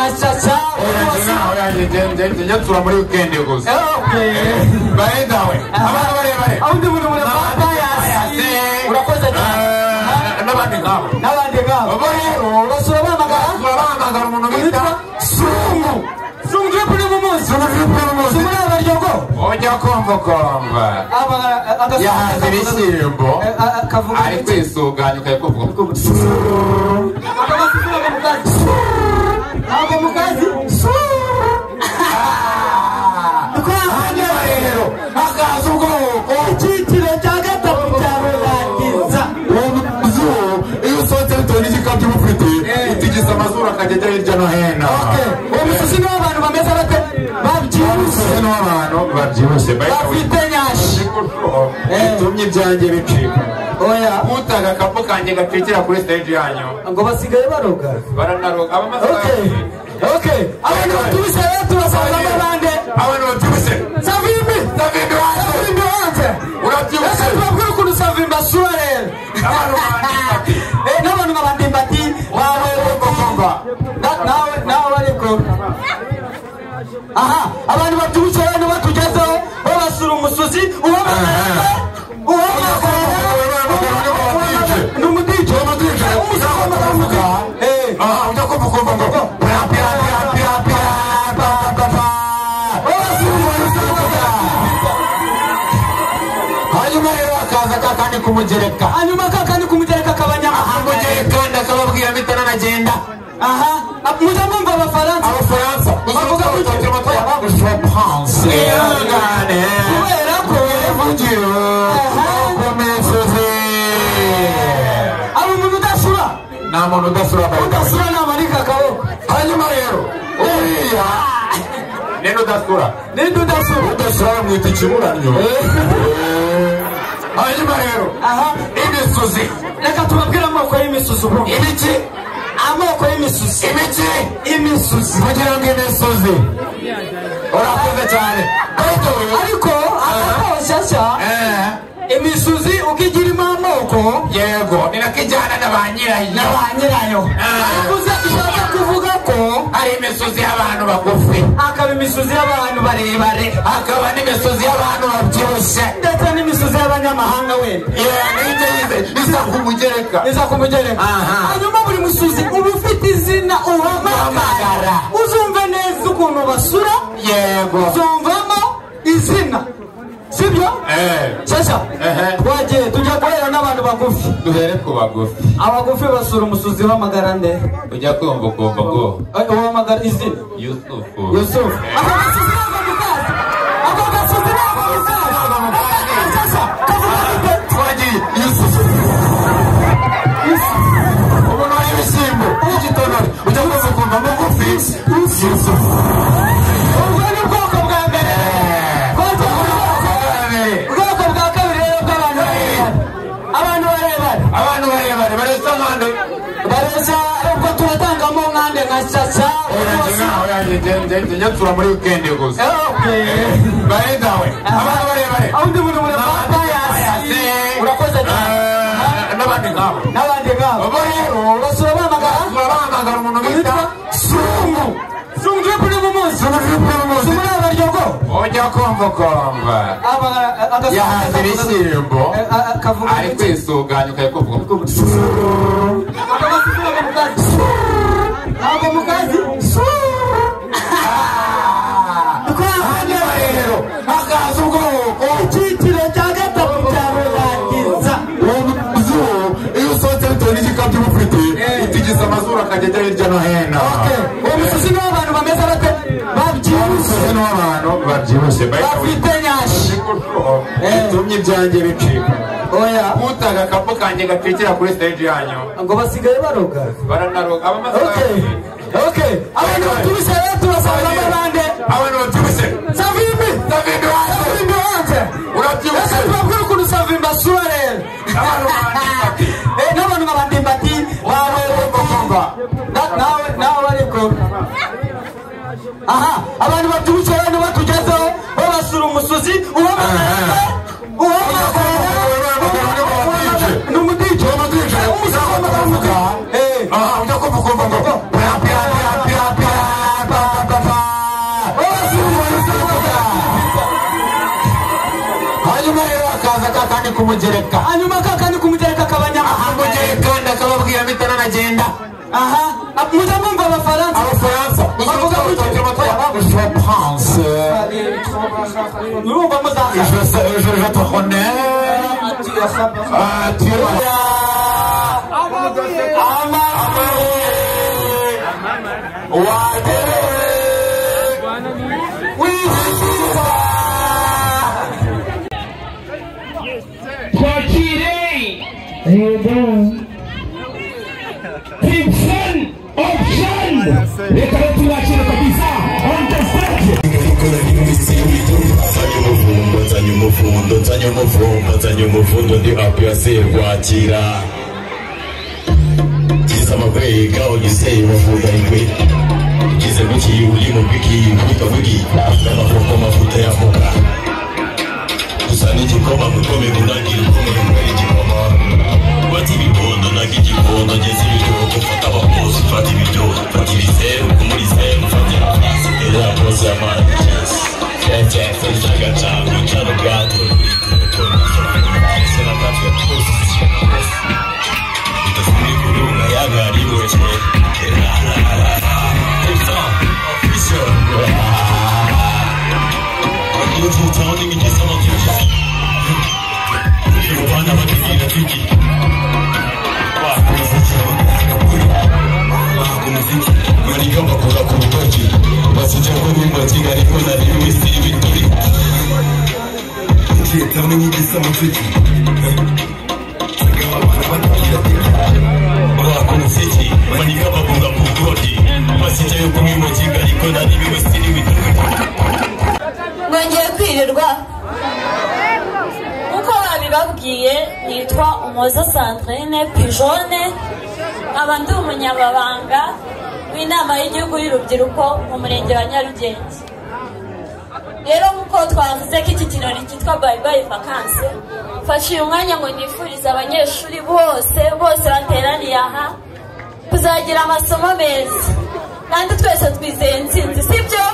ngasasa njya tura muri weekend gusa barendawe abantu barebare undi muntu muri papayasi urakoze cyane n'abandi ngabo basura bahamagara umuntu bita sungu kuri mu munsi sumura abaryogo ojya kombokomba yahanze ibishyimbo ari kwisuganya ukayikuvuga ntabwo mukazi hanyuma rero hakaza ubwoko icyiciro cya gatatu cya rurangiza iyo usohotse bitewe n'igikapu ufite utigisa amazuru akagenda hirya no hino uwo musozi niwo abantu bameze bate babyibushye bafite nyashi bitumye ibyanjye bicika oya utaga akapu kanjye gacikira kuri stage yanyu ngo basigaye baroga baranaroga abamaze abantu batubise rero turasangamo abandi abantu batubise savimbi wanze urabyibuse tubabwira ukuntu savimbi asura rero n'abantu nk'abandimbati wawe nawe ariko aha abantu batubise rero batugezeho babasura umusozi n'umudije ujya kumva ngo hanyuma rero akaza kakandi kumugereka kabanyamahanga mugereka akababwira mitana nagenda muza mwumva abafaransa bavuga ko turimo turabagushophanse kubera ko ivugiro ari umuntu udasura nta muntu udasura namanika akaboko hanyuma rero uriya ninde udasura bamwita ikiburanyo hanyuma rero imisozi reka tubabwire amoko y'imisozi ibiki amoko y'imisozi imisozi kugira ngo imisozi urakoze cyane ariko akakoshyashya imisozi uko igirimo amoko yego inakijyana na ba nyirayo uze dushaka kuvuga ko hari imisozi y'abantu bagufi hakaba imisozi y'abantu barebare hakaba n'imisozi y'abantu babyibushye ndetse n'imisozi y'abanyamahanga wenda iza kumugereka hanyuma buri musozi uba ufite izina uhamagara uzumve neza ukuntu basura yego uzumvamo izina sibyo shasha twagiye tujya guhera n'abantu bagufi duhere ku bagufi abagufi basura umusozi w'amagara nde ujya kumva ngo uhamagara izina Yusufu ako gasozi ntabwo mukazi shasha kavuga twagiye Yusufu umuntu w'ibishyimbo n'igitonore ujya kumva mugufi Yusufu ubwo ni ubwoko bwa mbere ubwoko bwa kabiri rero bw'abantu barebare baresa nkande ubwo turatangamo nkande nka shasha njya tura muri weekend gusa barendawe abantu barebare undi muntu muri papayasi urakoze cyane n'abandi ngabo basura bahamagara umuntu bita sungu kuri mu munsi sumura abaryogo ojya kombokomba yahanze ibishyimbo ari kwisuganya ukayikuvuga ntabwo mukazi hanyuma rero hakaza ubwoko icyiciro cya gatatu cya rurangiza iyo usohotse bitewe n'igikapu ufite utigisa amazuru akagenda hirya no hino uwo musozi niwo abantu bameze bate babyibushye bafite nyashi bitumye ibyanjye bicika oya utaga akapu kanjye gacikira kuri stage yanyu ngo basigaye baroga baranaroga abamaze abantu batubise rero turasangamo abandi abantu batubise savimbi wanze urabyibuse tubabwire ukuntu savimbi asura rero n'abantu nk'abandimbati wawe nawe ariko abantu batubise rero batugezeho babasura umusozi n'umudije ujya kumva ngo kumugereka hanyuma kakandi kumugereka kabanyamahanga mugereka ndakababwira mitana nagenda aha muza mwumva abafaransa bavuga gutya je pense urumva muzaza je te connais tu Nzanye umuvundo ndi happy aserwakira Kiza makwega ogiseye bavuga ingwe Kiza guki uri mu biki kwita wigi n'amafoko mafuta ya moka Gusa n'igikoma mukome gunagira ukomeye mwere igikoma Bati ibibondo nagigikondo ngeze ibitoko fata abakozi fata ibiryo fata ibizeru kumuri zeru fatira hasi era pose ya managers Fete n'agacango cyano gato Mwongeye kwirirwa uko babibabwiye nitwa Umuhoza Sandrine Pijone nkaba ndi umunyamabanga w'inama y'igihugu y'urubyiruko mu murenge wa Nyarugenge. Rero nk'uko twavuze ko iki kirori cyitwa Bye Bye Vacances, mfashe umwanya ngo nifurize abanyeshuri bose bateraniye aha kuzagira amasomo meza kandi twese twizeye intsinzi, sibyo?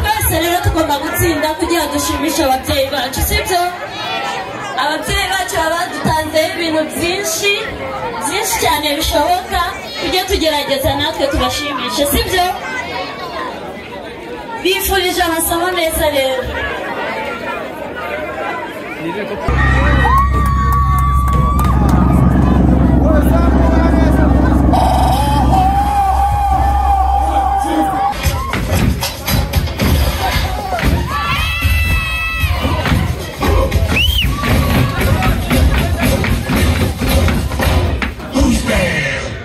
Twese rero tugomba gutsinda kugira dushimishe ababyeyi bacu, sibyo? Ababyeyi bacu baba badutanzeho ibintu byinshi cyane bishoboka, tujye tugerageza natwe tubashimishe, sibyo? Bifurije amasomo meza rero. Let's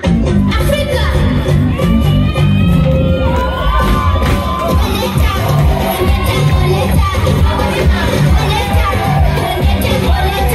go.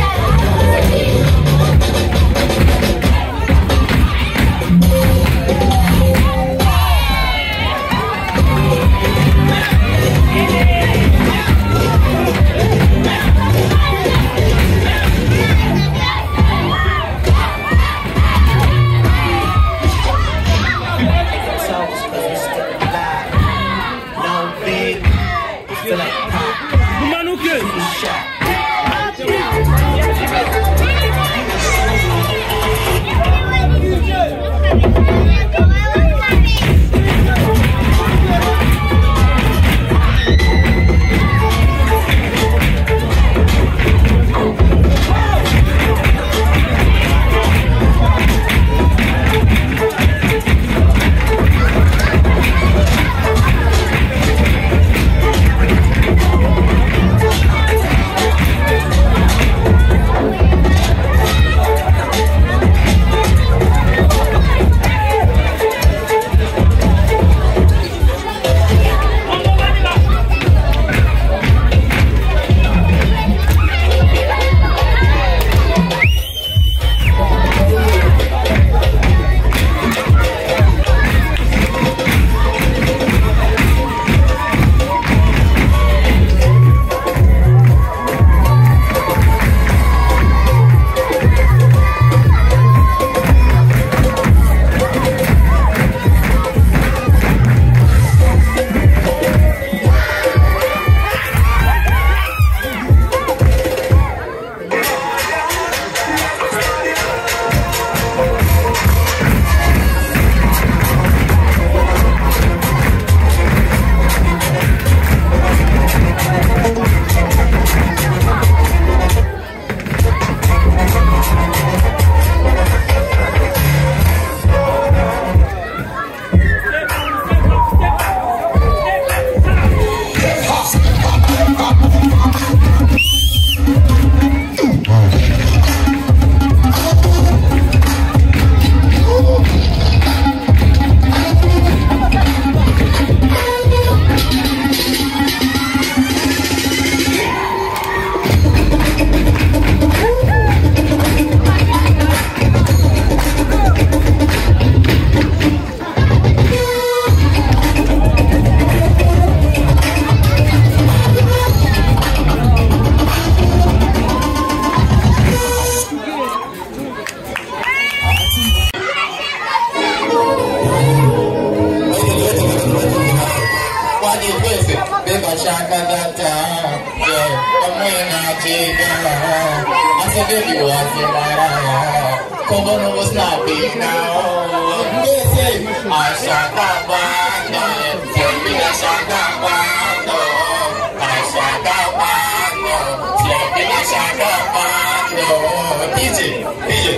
data, I'm in a chica. I said, if you want to marry, come on, was not big now. They say, I shall come back, I shall come back, I shall come back, I shall come back. DJ, let's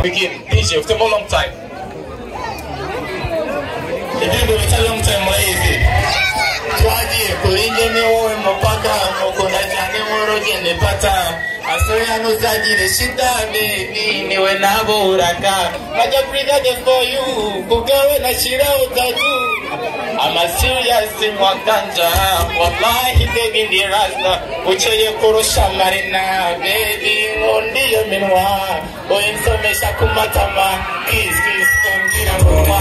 get it. It's a long time. It's a long time, lazy. Twaji, kulinge ni wewe mpaka mukuna change moroje ni pata. Asoya nusaji ni shida baby, niwe nabo uraka. Maja brida de for you, kugawe na shira utatu. I'm a serious mwakanja, wallahi baby ndi rasta. Ucheye kurusha marina, baby ngondi yo minwa. Oinsomesha kumatama, kiss kumbira ngoma.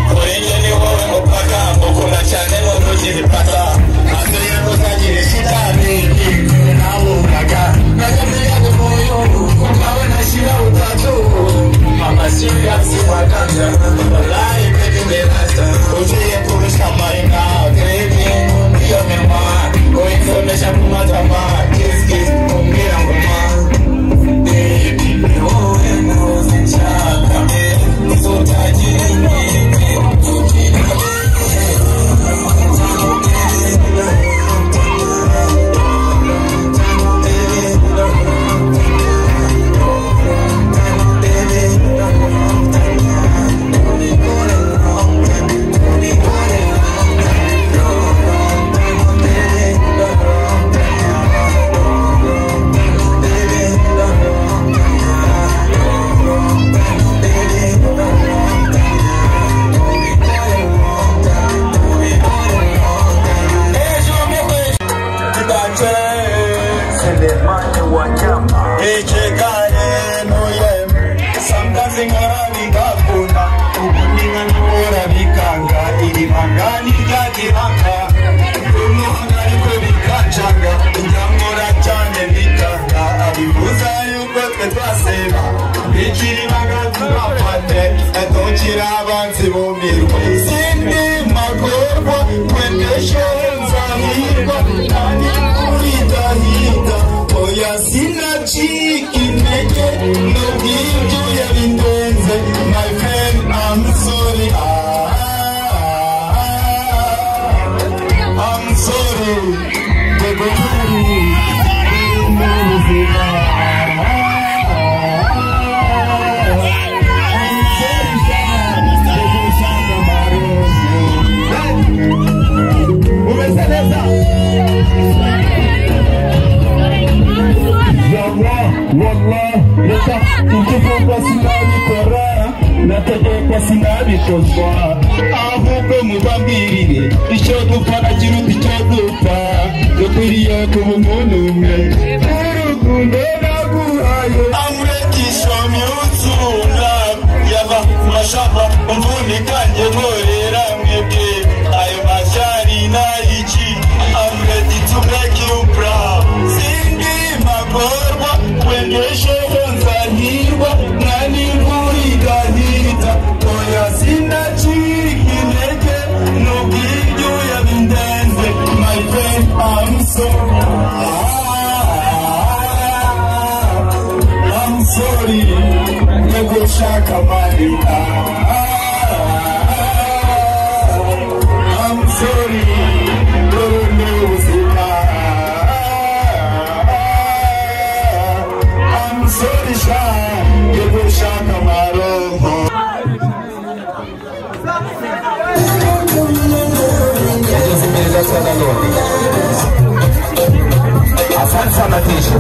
Kulinge ni wewe mpaka mukuna change moroje ni pata. Asoya nusaji ni shida baby. Mama serious wakanja, wallahi baby merasta. Ujie kurusha marina, baby ndio mema. Oinsomesha kumatama, kiss kumbira ngoma. Baby wewe usichaka, usotajini. Sindi magorwa, when the shows My friend, I'm sorry. I'm sorry. Wallah, leta ukifunga sinabikora nategekwa sinabikozwa ahubwo mubambirire icyo dupfa nakiruta icyo dupfa dukwiriye kuba umuntu umwe urukundo naguhaye amurekisha myutsunda yava mashamba umvunikanye nkorera mwebwe ayo mashari nayiki I'm ready to make you proud singi magorwa wengesho nzahirwa nani ngurigahita oya sinacika intege n'ubwiryo yabindenze my friend I'm sorry negushaka marita I'm sorry sorry, Shah, you go shaka maroho. Asante sana tisho.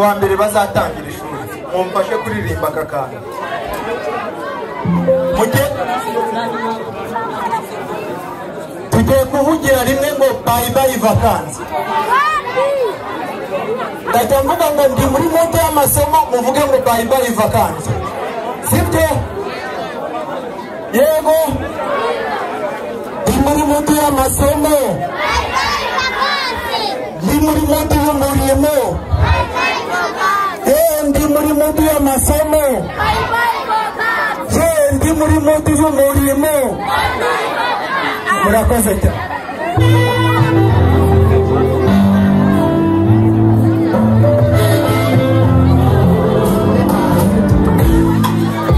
wa mbere bazatangira ishuri mumfashe kuririmba kakana mujye tugiye kuvugira rimwe ngo bye bye vacances ndajya mvuga ngo ndi muri moto y'amasomo muvuge ngo bye bye vacances sibyo yego ndi muri moto y'amasomo ndi muri moto y'umurimo ndi muri moto y'amasomo ndi muri moto y'umurimo murakoze cyane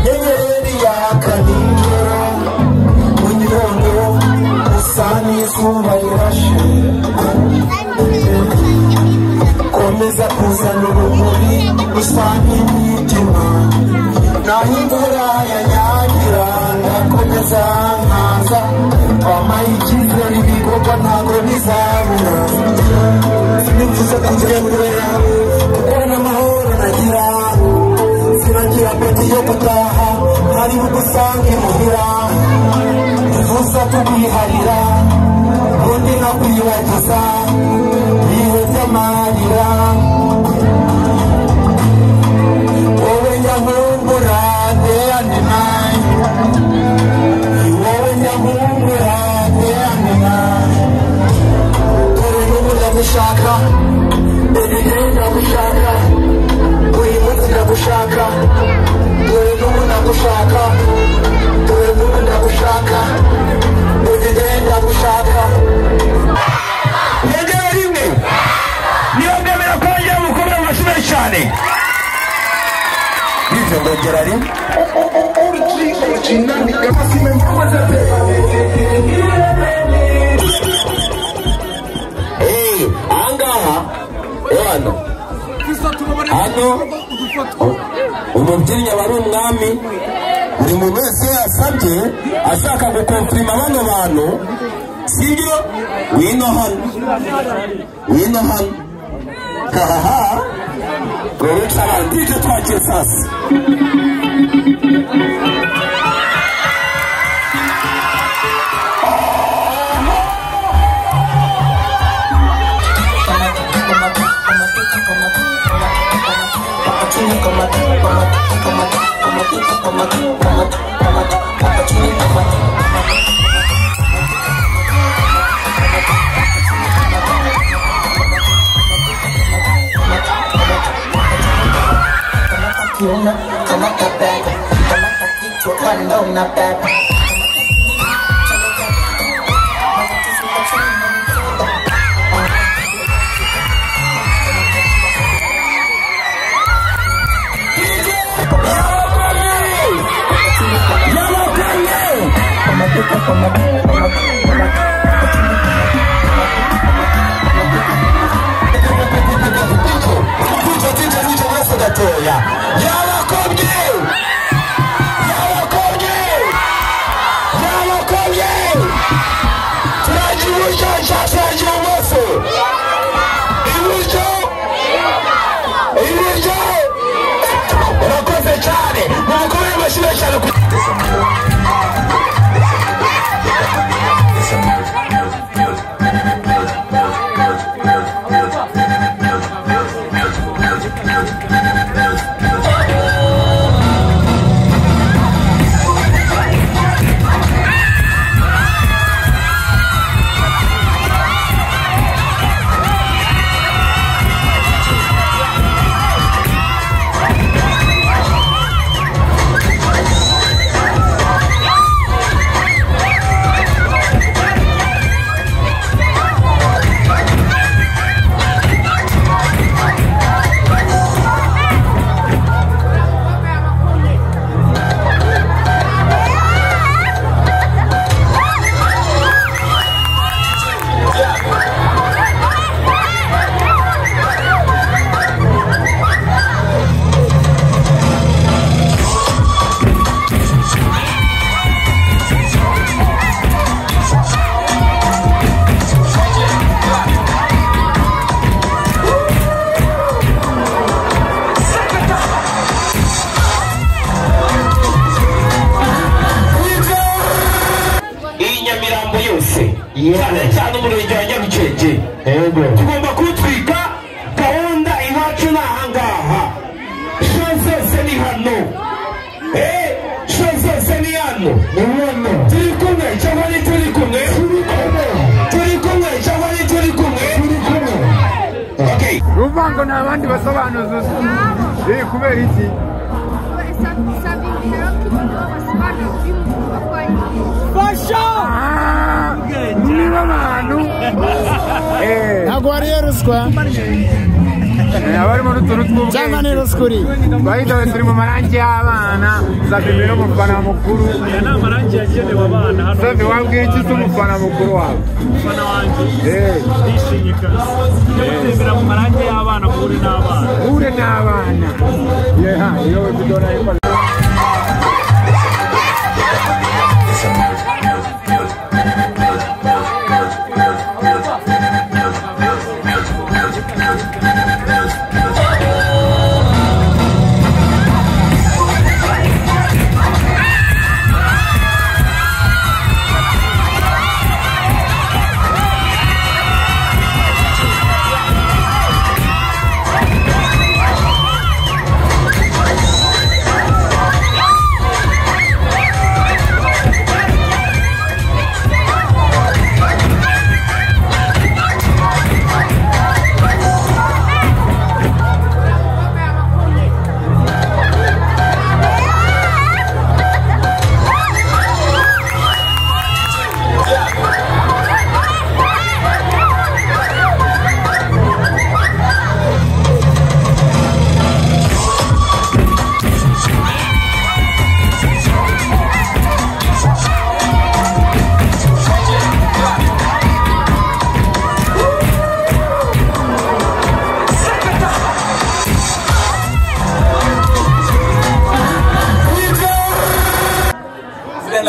inyenyeri yaka nijoro mu gitondo usa n'izuba rirashe kuzana urumuri usanga imitima naho imvura yanyagira ngakomeza nkaza wampaye icyizere ibikorwa ntabwo bizabura sinifuza kugenzura kuko n'amahoro nagira sinagira peti yo gutaha hari ugusanga imuhira nifuza kubiharira undi nkakwibagiza ibihe by'amarira wowe nyamumbura day and night wowe nyamumbura day and night dore n'ubu ndagushaka baby day ndagushaka buri munsi ndagushaka dore n'ubu ndagushaka dore n'ubu ndagushaka baby day ndagushaka yegera rimwe niyo ndemera ko wagira mukobwa mu mashuri cyane bityo ndongera rimwe ahangaha hano umubyinnyi aba ari umwami buri muntu wese yasabye ashaka gukomprima bano bantu sibyo wino hano hahaha wowe cyabandi icyo twagiye sasa Come up the back, come up the kick to one down the back. tugomba kutwika gahunda iwacu n'ahangaha shozose ni hano shozose ni hano turi kumwe cyangwa ni turi kumwe turi kumwe cyangwa ni turi kumwe okay ruvango n'abandi basobanuza kubera iki fasha niba abantu ntabwo wariye ruswa abarimo n'utuntu tw'ubwenge cyangwa ni ruskuri bahita turi mu marangi y'abana Safi n'umufana mukuru ni amarangi yagenewe abana hano Safi wabwiye iki cy'umufana mukuru wawe umufana wanjye ndishimye kazi gutembera mu marangi y'abana muhure n'abana yeha iyo bidona ikora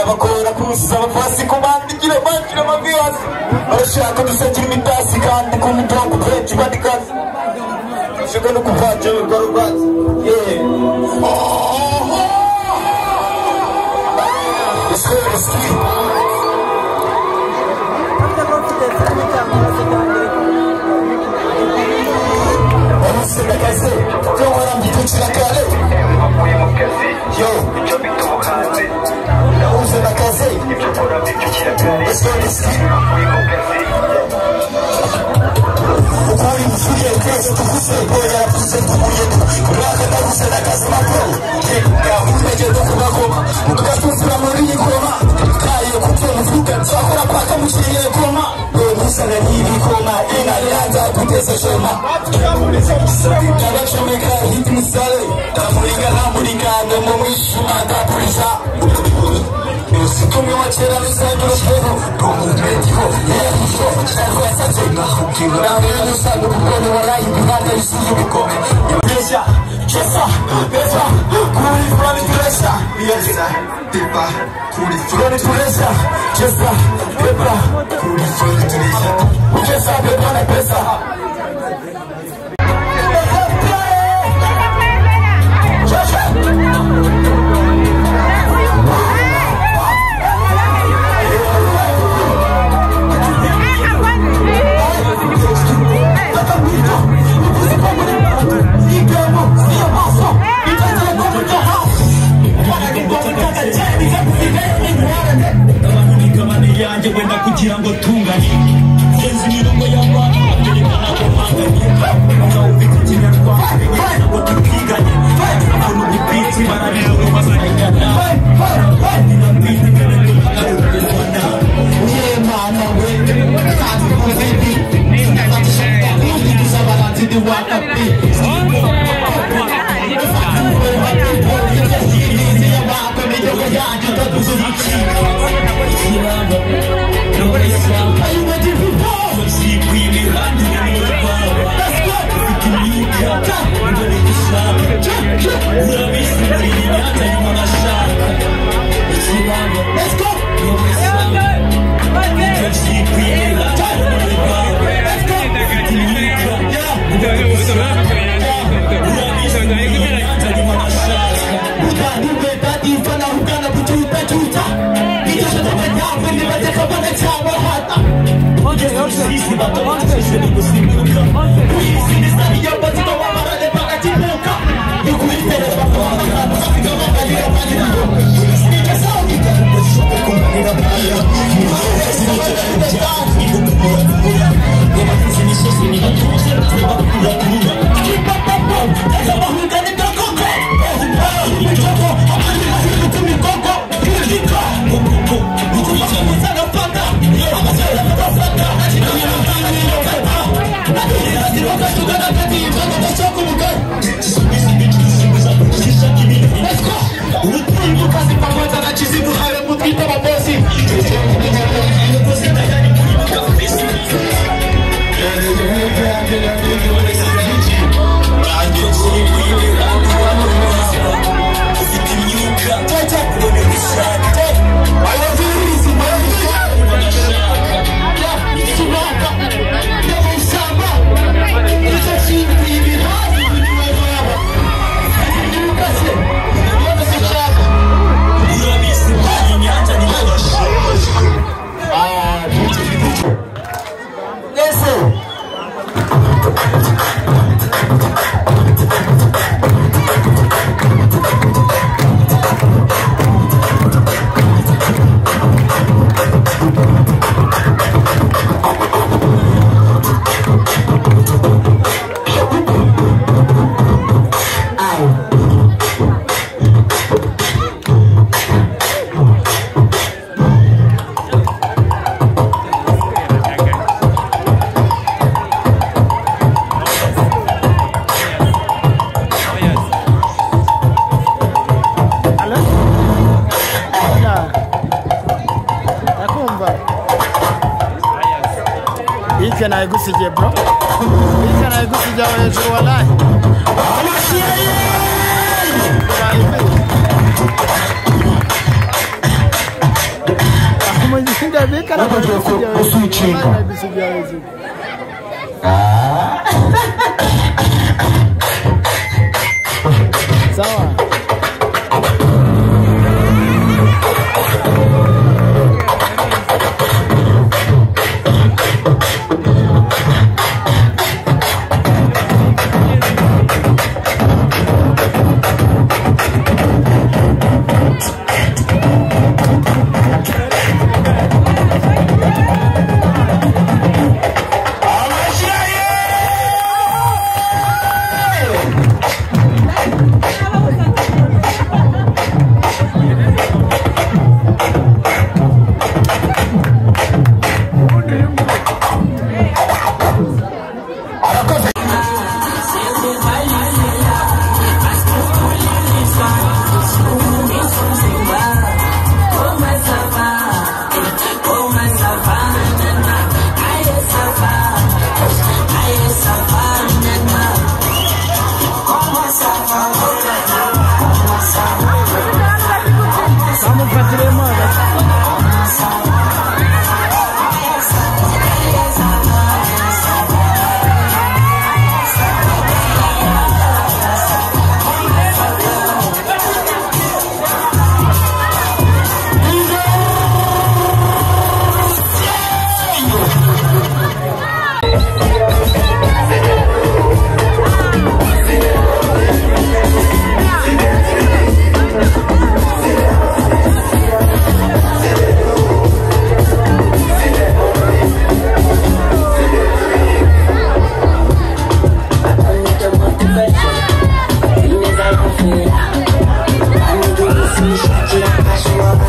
bakora kusaba pasi kumandikira bakira mabias barashaka dusekira imitasi kandi ku mutongo kwetu badikazi shaka no kuvaje garubat Got Bike nayigusigiye bro. Bike nayigusigiye aho hejuru wallahi. Umujinga bike nayigusigiye aho hejuru. Sawa. Shut